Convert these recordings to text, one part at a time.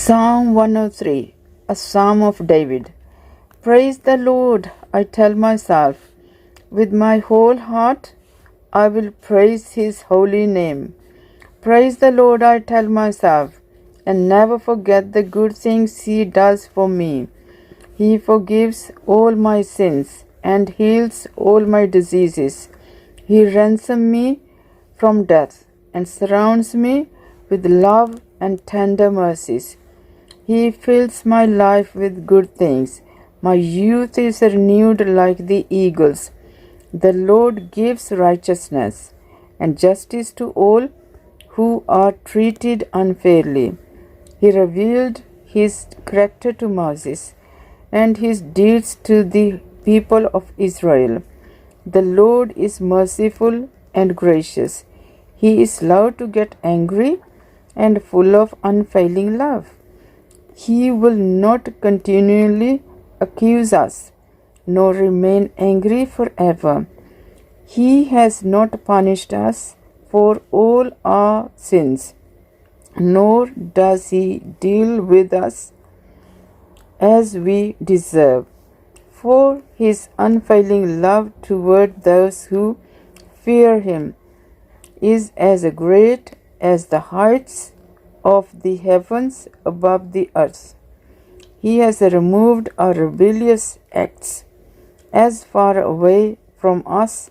Psalm 103, a Psalm of David. Praise the Lord, I tell myself. With my whole heart, I will praise His holy name. Praise the Lord, I tell myself, and never forget the good things He does for me. He forgives all my sins and heals all my diseases. He ransoms me from death and surrounds me with love and tender mercies. He fills my life with good things. My youth is renewed like the eagles. The Lord gives righteousness and justice to all who are treated unfairly. He revealed His character to Moses and His deeds to the people of Israel. The Lord is merciful and gracious. He is slow to get angry and full of unfailing love. He will not continually accuse us, nor remain angry forever. He has not punished us for all our sins, nor does He deal with us as we deserve. For His unfailing love toward those who fear Him is as great as the heights of the heavens above the earth. He has removed our rebellious acts as far away from us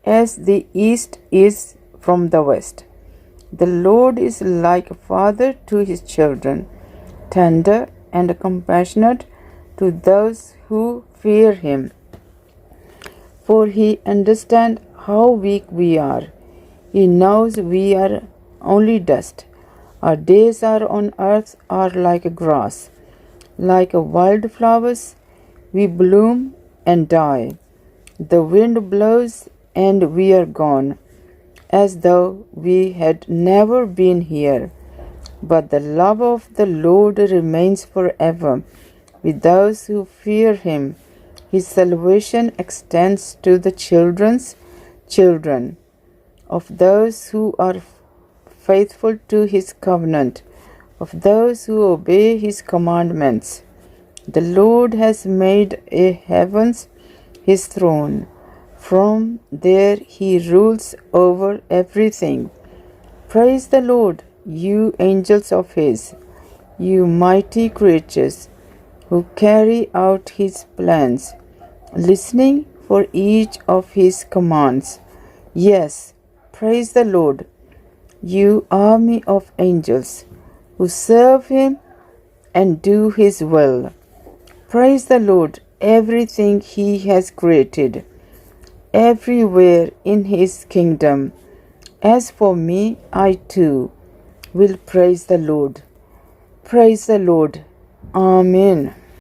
as the east is from the west. The Lord is like a father to His children, tender and compassionate to those who fear Him. For He understands how weak we are. He knows we are only dust. Our days on earth are like grass. Like wildflowers, we bloom and die. The wind blows and we are gone, as though we had never been here. But the love of the Lord remains forever with those who fear Him. His salvation extends to the children's children of those who are faithful to His covenant, of those who obey His commandments. The Lord has made a heavens His throne. From there He rules over everything. Praise the Lord, you angels of His, you mighty creatures who carry out His plans, listening for each of His commands. Yes, praise the Lord, you army of angels who serve Him and do His will. Praise the Lord, everything He has created, everywhere in His kingdom. As for me, I too will praise the Lord. Praise the Lord. Amen.